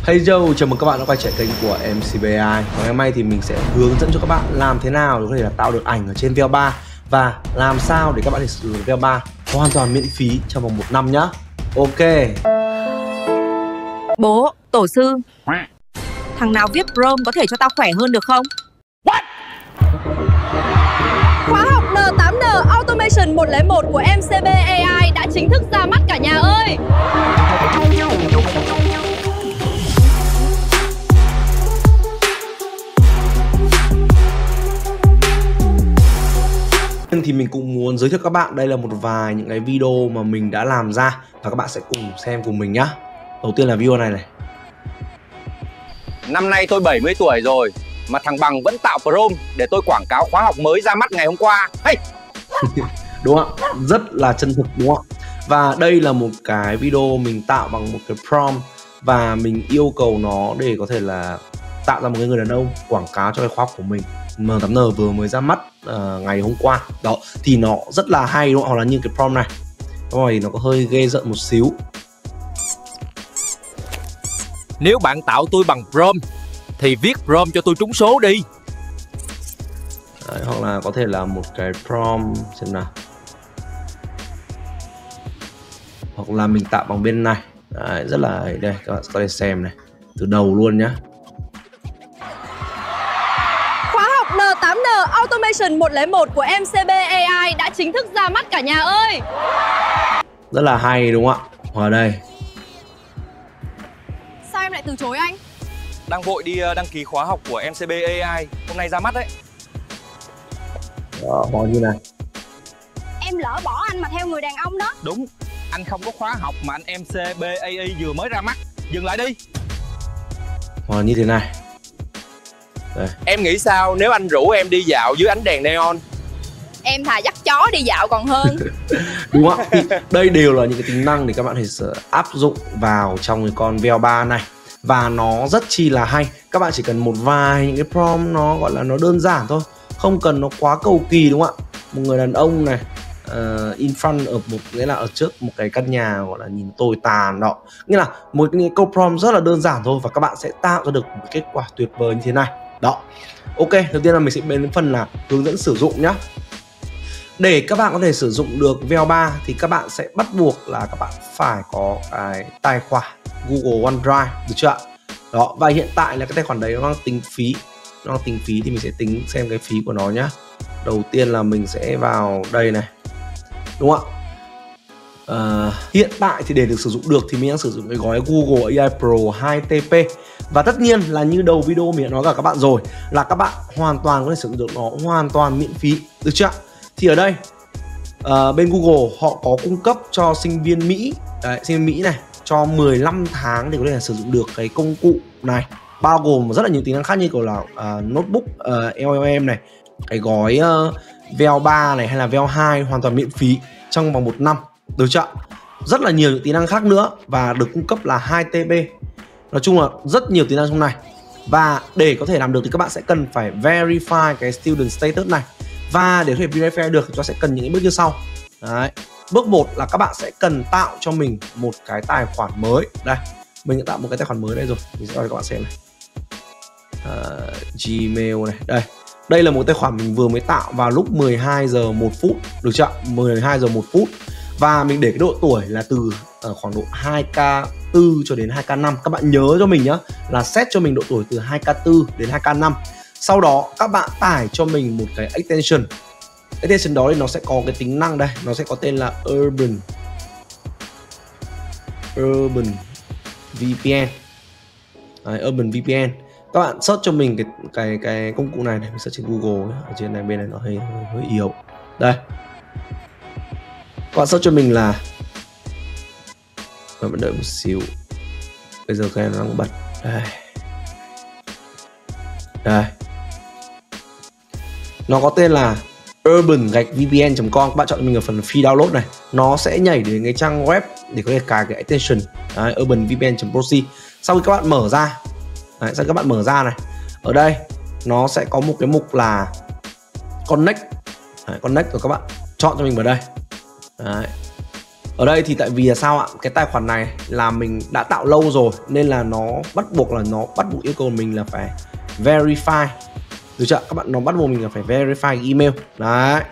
Hey yo, chào mừng các bạn đã quay trở lại kênh của MCBI. Và ngày hôm nay thì mình sẽ hướng dẫn cho các bạn làm thế nào để có thể là tạo được ảnh ở trên VEO3 và làm sao để các bạn thể sử dụng VEO3 hoàn toàn miễn phí trong vòng 1 năm nhá. Ok. Bố, tổ sư, thằng nào viết prompt có thể cho tao khỏe hơn được không? What? Khóa học N8N Automation 101 của MCB AI đã chính thức ra mắt cả nhà ơi! Thì mình cũng muốn giới thiệu các bạn đây là một vài những cái video mà mình đã làm ra và các bạn sẽ cùng xem cùng mình nhá. Đầu tiên là video này. Năm nay tôi 70 tuổi rồi mà thằng Bằng vẫn tạo prompt để tôi quảng cáo khóa học mới ra mắt ngày hôm qua. Hey! Đúng không ạ? Rất là chân thực đúng không ạ? Và đây là một cái video mình tạo bằng một cái prompt và mình yêu cầu nó để có thể là tạo ra một cái người đàn ông quảng cáo cho cái khóa học của mình. N8N vừa mới ra mắt ngày hôm qua. Đó, thì nó rất là hay đúng không? Hoặc là như cái prompt này. Rồi nó có hơi ghê rợn một xíu. Nếu bạn tạo tôi bằng prompt thì viết prompt cho tôi trúng số đi. Đấy, hoặc là có thể là một cái prompt xem nào. Hoặc là mình tạo bằng bên này. Đấy, rất là đây, các bạn có thể xem này. Từ đầu luôn nhá. Khóa học N8N Automation 101 của MCB AI đã chính thức ra mắt cả nhà ơi! Rất là hay đúng không ạ? Ở đây. Sao em lại từ chối anh? Đang vội đi đăng ký khóa học của MCB AI, hôm nay ra mắt đấy. Đó, như này. Em lỡ bỏ anh mà theo người đàn ông đó. Đúng, anh không có khóa học mà anh MCB AI vừa mới ra mắt. Dừng lại đi. Hoặc như thế này. Đây. Em nghĩ sao nếu anh rủ em đi dạo dưới ánh đèn neon? Em thà dắt chó đi dạo còn hơn. Đúng không ạ? Thì đây đều là những cái tính năng để các bạn thể áp dụng vào trong cái con VEO3 này. Và nó rất chi là hay. Các bạn chỉ cần một vài những cái prompt nó gọi là nó đơn giản thôi, không cần nó quá cầu kỳ đúng không ạ? Một người đàn ông này in front ở một, nghĩa là ở trước một cái căn nhà gọi là nhìn tồi tàn đó. Nghĩa là một cái câu prompt rất là đơn giản thôi và các bạn sẽ tạo ra được một kết quả tuyệt vời như thế này. Đó. Ok, đầu tiên là mình sẽ đến phần là hướng dẫn sử dụng nhá. Để các bạn có thể sử dụng được VEO3 thì các bạn sẽ bắt buộc là các bạn phải có cái tài khoản Google OneDrive, được chưa ạ? Đó, và hiện tại là cái tài khoản đấy nó đang tính phí. Nó đang tính phí thì mình sẽ tính xem cái phí của nó nhá. Đầu tiên là mình sẽ vào đây này. Đúng không ạ? Hiện tại thì để được sử dụng được thì mình đang sử dụng cái gói Google AI Pro 2TP. Và tất nhiên là như đầu video mình đã nói cả các bạn rồi, là các bạn hoàn toàn có thể sử dụng được nó hoàn toàn miễn phí, được chưa ạ? Thì ở đây bên Google họ có cung cấp cho sinh viên Mỹ, đấy, sinh viên Mỹ này cho 15 tháng để có thể sử dụng được cái công cụ này, bao gồm rất là nhiều tính năng khác như kiểu là notebook LLM này, cái gói VEO3 này hay là VEO2 hoàn toàn miễn phí trong vòng 1 năm, được chưa? Rất là nhiều những tính năng khác nữa và được cung cấp là 2TB. Nói chung là rất nhiều tính năng trong này. Và để có thể làm được thì các bạn sẽ cần phải verify cái student status này. Và để có thể verify được thì chúng ta sẽ cần những cái bước như sau. Đấy. Bước 1 là các bạn sẽ cần tạo cho mình một cái tài khoản mới. Đây, mình đã tạo một cái tài khoản mới đây rồi. Mình sẽ cho các bạn xem này. Gmail này, đây. Đây là một tài khoản mình vừa mới tạo vào lúc 12 giờ 1 phút, được chưa? 12 giờ 1 phút. Và mình để cái độ tuổi là từ khoảng độ 2K4 cho đến 2K5. Các bạn nhớ cho mình nhá, là set cho mình độ tuổi từ 2K4 đến 2K5. Sau đó các bạn tải cho mình một cái extension. Extension đó thì nó sẽ có cái tính năng đây, nó sẽ có tên là Urban VPN. Đấy, Urban VPN. Các bạn search cho mình cái công cụ này, mình search trên Google ở trên này, bên này nó hơi yếu. Đây. Các bạn search cho mình là, các bạn đợi một xíu. Bây giờ cái này nó đang bật. Đây. Đây. Nó có tên là urban-vpn.com. Các bạn chọn cho mình ở phần free download này. Nó sẽ nhảy đến cái trang web để có thể cài cái extension urban-vpn.proxy. Sau khi các bạn mở ra, đấy, sau khi các bạn mở ra này, ở đây nó sẽ có một cái mục là connect. Đấy, connect rồi các bạn chọn cho mình vào đây. Đấy. Ở đây thì tại vì là sao ạ? Cái tài khoản này là mình đã tạo lâu rồi nên là nó bắt buộc yêu cầu mình là phải verify. Được chưa? Các bạn, nó bắt buộc mình là phải verify email. Đấy.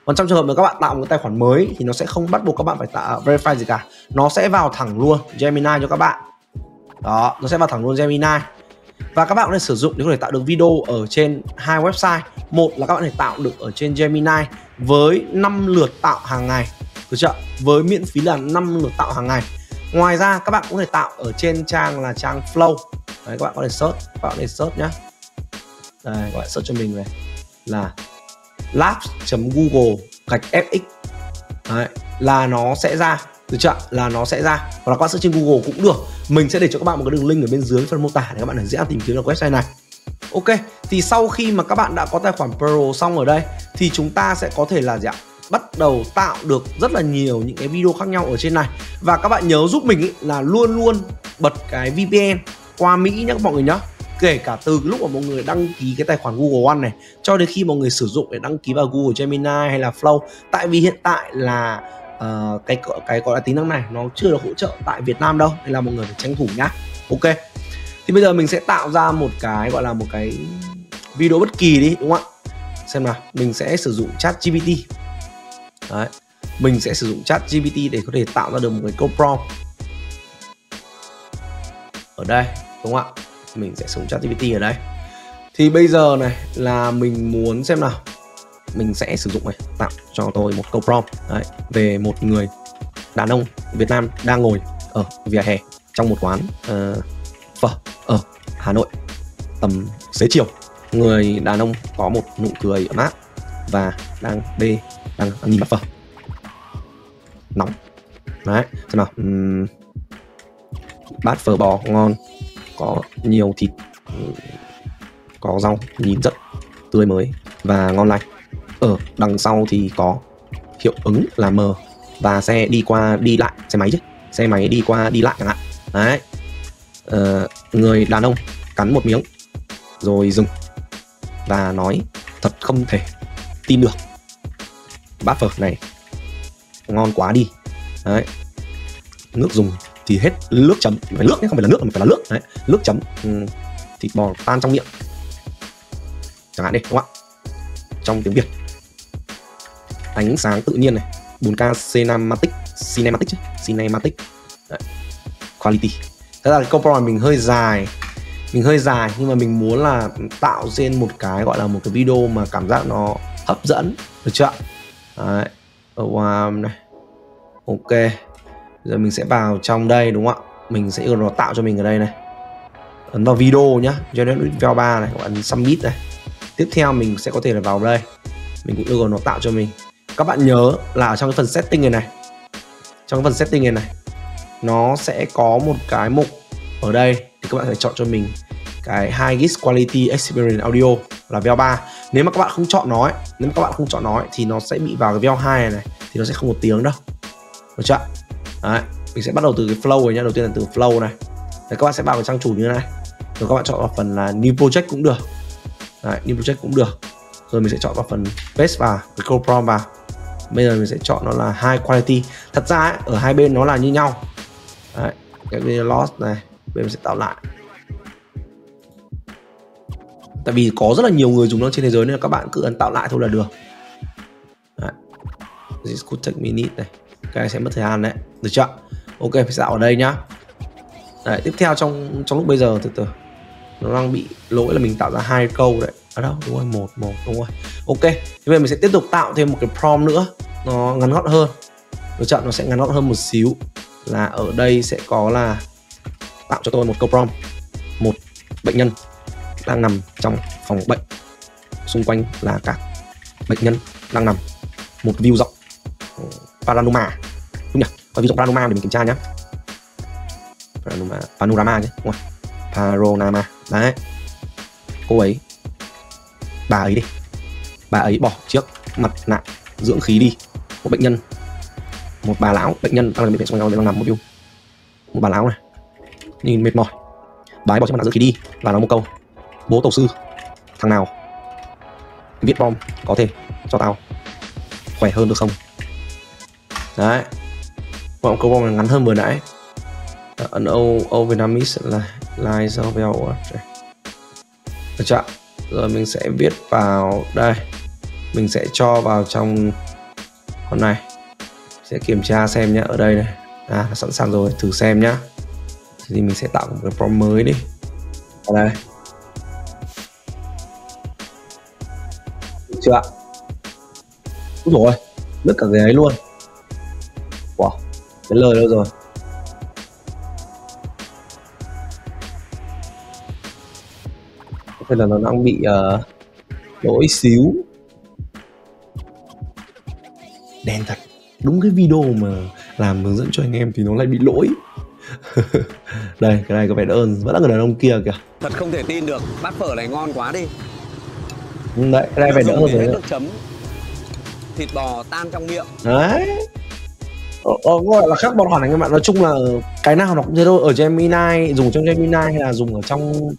Còn trong trường hợp mà các bạn tạo một tài khoản mới thì nó sẽ không bắt buộc các bạn phải tạo verify gì cả. Nó sẽ vào thẳng luôn Gemini cho các bạn. Đó, nó sẽ vào thẳng luôn Gemini. Và các bạn có thể sử dụng để có thể tạo được video ở trên hai website. Một là các bạn có thể tạo được ở trên Gemini với 5 lượt tạo hàng ngày. Được chưa? Với miễn phí là 5 lượt tạo hàng ngày. Ngoài ra các bạn cũng có thể tạo ở trên trang là trang Flow. Đấy, các bạn có thể search, nhá. Đây, các bạn search cho mình này là labs.google/fx. Đấy, là nó sẽ ra. Được chưa? Là nó sẽ ra. Hoặc là các bạn search trên Google cũng được. Mình sẽ để cho các bạn một cái đường link ở bên dưới phần mô tả để các bạn dễ tìm kiếm được website này. Ok, thì sau khi mà các bạn đã có tài khoản Pro xong ở đây thì chúng ta sẽ có thể là gì ạ? Bắt đầu tạo được rất là nhiều những cái video khác nhau ở trên này. Và các bạn nhớ giúp mình ý, là luôn luôn bật cái VPN qua Mỹ nhé mọi người nhé. Kể cả từ lúc mà mọi người đăng ký cái tài khoản Google One này cho đến khi mọi người sử dụng để đăng ký vào Google Gemini hay là Flow. Tại vì hiện tại là cái gọi là tính năng này nó chưa được hỗ trợ tại Việt Nam đâu, nên là mọi người phải tranh thủ nhá. Ok, thì bây giờ mình sẽ tạo ra một cái gọi là một cái video bất kỳ đi, đúng không ạ? Xem nào, mình sẽ sử dụng ChatGPT. Đấy, mình sẽ sử dụng ChatGPT để có thể tạo ra được một cái câu prompt ở đây, đúng không ạ? Mình sẽ sử dụng ChatGPT ở đây. Thì bây giờ này là mình muốn xem nào, mình sẽ sử dụng này, tạo cho tôi một câu prompt đấy, về một người đàn ông Việt Nam đang ngồi ở vỉa hè trong một quán phở ở Hà Nội tầm xế chiều. Người đàn ông có một nụ cười ấm áp và đang nhìn bát phở nóng. Đấy, xem nào, bát phở bò ngon, có nhiều thịt, có rau, nhìn rất tươi mới và ngon lành. Ở đằng sau thì có hiệu ứng là mờ và xe đi qua đi lại, xe máy đi qua đi lại chẳng hạn. Đấy, người đàn ông cắn một miếng rồi dừng và nói thật không thể tin được, bát phở này ngon quá đi. Đấy, nước dùng thì hết nước chấm, phải nước nhé, không phải là nước mà phải là nước. Đấy, nước chấm, thịt bò tan trong miệng chẳng hạn đi, đúng không ạ? Trong tiếng Việt, ánh sáng tự nhiên này, 4K cinematic. Đấy, quality. Thế là cái câu prompt mình hơi dài, nhưng mà mình muốn là tạo ra một cái gọi là một cái video mà cảm giác nó hấp dẫn, được chưa? Đấy, này, ok. Giờ mình sẽ vào trong đây, đúng không ạ? Mình sẽ yêu nó tạo cho mình ở đây này, ấn vào video nhá, cho đến video 3 này, ấn submit này. Tiếp theo mình sẽ có thể là vào đây, mình cũng yêu cầu nó tạo cho mình. Các bạn nhớ là ở trong cái phần setting này, nó sẽ có một cái mục ở đây thì các bạn phải chọn cho mình cái Highest Quality Experience Audio là VL 3. Nếu mà các bạn không chọn nó thì nó sẽ bị vào cái VL 2 này thì nó sẽ không có tiếng đâu, được chưa? Đấy, mình sẽ bắt đầu từ cái flow này nhá. Đầu tiên là từ flow này. Đấy, các bạn sẽ vào cái trang chủ như thế này, rồi các bạn chọn vào phần là new project cũng được. Đấy, new project cũng được. Rồi mình sẽ chọn vào phần paste vào cái câu prompt vào. Bây giờ mình sẽ chọn nó là high quality. Thật ra ấy, ở hai bên nó là như nhau. Đấy, cái bên lost này, bên mình sẽ tạo lại. Tại vì có rất là nhiều người dùng nó trên thế giới nên là các bạn cứ ấn tạo lại thôi là được. Đấy, this could take minute này. Cái sẽ mất thời gian đấy, được chưa? Ok, mình sẽ tạo ở đây nhá. Đấy, tiếp theo trong lúc bây giờ từ từ nó đang bị lỗi là mình tạo ra 2 câu đấy. Ở đâu? Đúng rồi, một đúng rồi. Ok, thì bây giờ mình sẽ tiếp tục tạo thêm một cái prompt nữa, nó ngắn gọn hơn. Được chưa? Nó sẽ ngắn gọn hơn một xíu. Là ở đây sẽ có là tạo cho tôi một câu prompt. Một bệnh nhân đang nằm trong phòng bệnh, xung quanh là các bệnh nhân đang nằm. Một view rộng panorama, đúng nhỉ? Có ví dụ panorama để mình kiểm tra nhé. Panorama chứ, đúng không? Panorama. Đấy, cô ấy, bà ấy bỏ chiếc mặt nạ dưỡng khí đi. Một bệnh nhân, một bà lão bệnh nhân đang bệnh viện đang nằm một view. Một bà lão này nhìn mệt mỏi, bà ấy bỏ chiếc mặt nạ dưỡng khí đi và nói một câu: bố tổ sư, thằng nào viết prompt có thể cho tao khỏe hơn được không? Đấy, Vọng câu vòng này ngắn hơn vừa nãy. An old Vietnamese lines of our được chưa? Rồi mình sẽ viết vào đây, mình sẽ cho vào trong con này, sẽ kiểm tra xem nhá. Ở đây này, nó sẵn sàng rồi, thử xem nhá. Thì mình sẽ tạo một cái prompt mới đi. Ở đây được chưa? Úi dồi ôi, lướt cả cái ấy luôn. Wow, cái lời đâu rồi? Có thể là nó đang bị lỗi xíu. Đen thật. Đúng cái video mà làm hướng dẫn cho anh em thì nó lại bị lỗi. Đây, cái này có vẻ đỡ hơn, vẫn là người đàn ông kia kìa. Thật không thể tin được, bát phở này ngon quá đi. Đấy, cái này phải đỡ hơn rồi. Nước chấm, thịt bò tan trong miệng. Đấy. Gọi là khác bọt hẳn anh em bạn. Nói chung là cái nào nó cũng thế thôi. Ở Gemini, dùng trong Gemini hay là dùng ở trong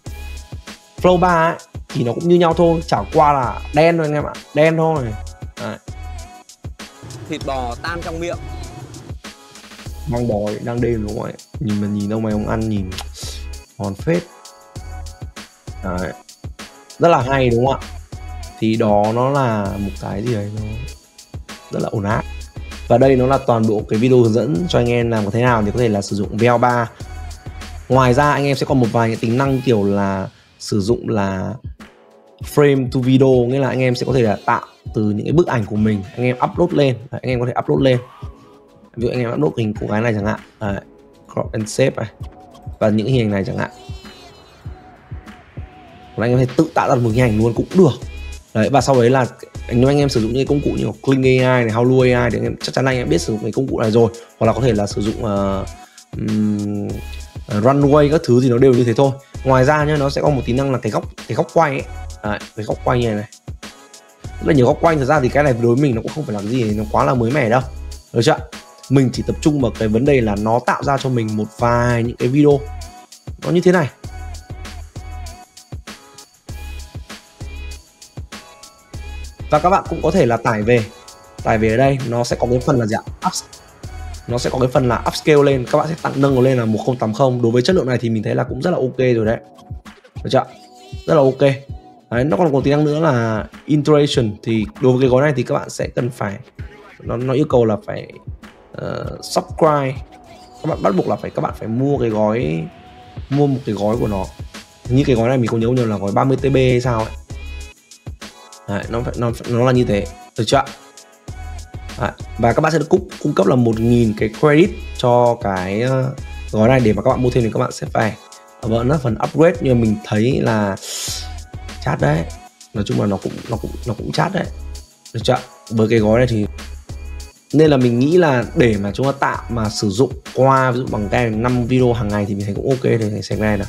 Flow 3 ấy, thì nó cũng như nhau thôi. Chả qua là đen thôi anh em ạ. Đen thôi. Đấy. Thịt bò tan trong miệng. Mang bò đang đêm đúng không ạ? Nhìn ông mày ông ăn nhìn ngon phết. Đấy. Rất là hay đúng không ạ? Thì đó nó là một cái gì đấy nó rất là ổn áp. Và đây nó là toàn bộ cái video hướng dẫn cho anh em làm có thế nào để có thể là sử dụng VL3. Ngoài ra anh em sẽ còn một vài những tính năng kiểu là sử dụng là frame to video, nghĩa là anh em sẽ có thể là tạo từ những cái bức ảnh của mình, anh em upload lên. Đấy, anh em có thể upload lên. Ví dụ anh em upload hình cô gái này chẳng hạn. Đấy, crop and shape này. Và những hình ảnh này chẳng hạn. Và anh em có thể tự tạo ra một hình ảnh luôn cũng được. Đấy, và sau đấy là nếu anh em sử dụng những công cụ như Kling AI này, Howlu AI thì anh em chắc chắn là anh em biết sử dụng cái công cụ này rồi, hoặc là có thể là sử dụng Runway các thứ thì nó đều như thế thôi. Ngoài ra nhá, nó sẽ có một tính năng là cái góc quay ấy. Đấy, cái góc quay như này này, rất là nhiều góc quay. Thật ra thì cái này đối với mình nó cũng không phải là cái gì nó quá là mới mẻ đâu, được chưa? Mình chỉ tập trung vào cái vấn đề là nó tạo ra cho mình một vài những cái video nó như thế này. Và các bạn cũng có thể là tải về ở đây, nó sẽ có cái phần là gì ạ? Nó sẽ có cái phần là upscale lên, các bạn sẽ nâng nó lên là 1080. Đối với chất lượng này thì mình thấy là cũng rất là ok rồi đấy, được chưa? Rất là ok. Đấy, nó còn có tính năng nữa là iteration. Thì đối với cái gói này thì các bạn sẽ cần phải nó yêu cầu là phải subscribe. Các bạn bắt buộc là các bạn phải mua một cái gói của nó. Như cái gói này mình không nhớ là gói 30 TB hay sao ấy. Đấy, nó là như thế, được chưa? Đấy, và các bạn sẽ được cung cấp là 1000 cái credit cho cái gói này. Để mà các bạn mua thêm thì các bạn sẽ phải vẫn là phần upgrade, nhưng mà mình thấy là chát đấy. Nói chung là nó cũng chát đấy, được chưa? Với cái gói này thì nên là mình nghĩ là để mà chúng ta tạo mà sử dụng qua ví dụ bằng cái 5 video hàng ngày thì mình thấy cũng ok. Để xem cái này nào.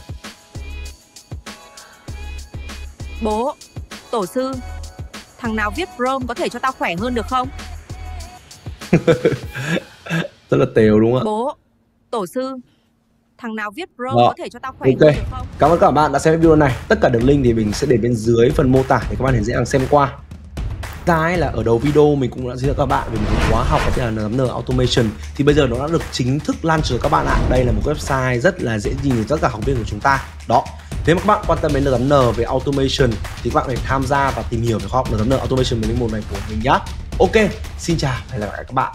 Bố, tổ sư, thằng nào viết prompt có thể cho tao khỏe hơn được không? Rất là tèo đúng không ạ? Bố, tổ sư, thằng nào viết prompt có thể cho tao khỏe hơn được không? Cảm ơn các bạn đã xem video này. Tất cả đường link thì mình sẽ để bên dưới phần mô tả để các bạn dễ dàng xem qua. Cái là ở đầu video mình cũng đã giới thiệu các bạn về một khóa học có tên là N8N Automation. Thì bây giờ nó đã được chính thức launch rồi các bạn ạ. Đây là một website rất là dễ nhìn cho tất cả học viên của chúng ta. Đó. Nếu mà các bạn quan tâm đến N8N về Automation thì các bạn phải tham gia và tìm hiểu về khóa học N8N Automation 101 này của mình nhé. Ok, xin chào và hẹn gặp lại các bạn.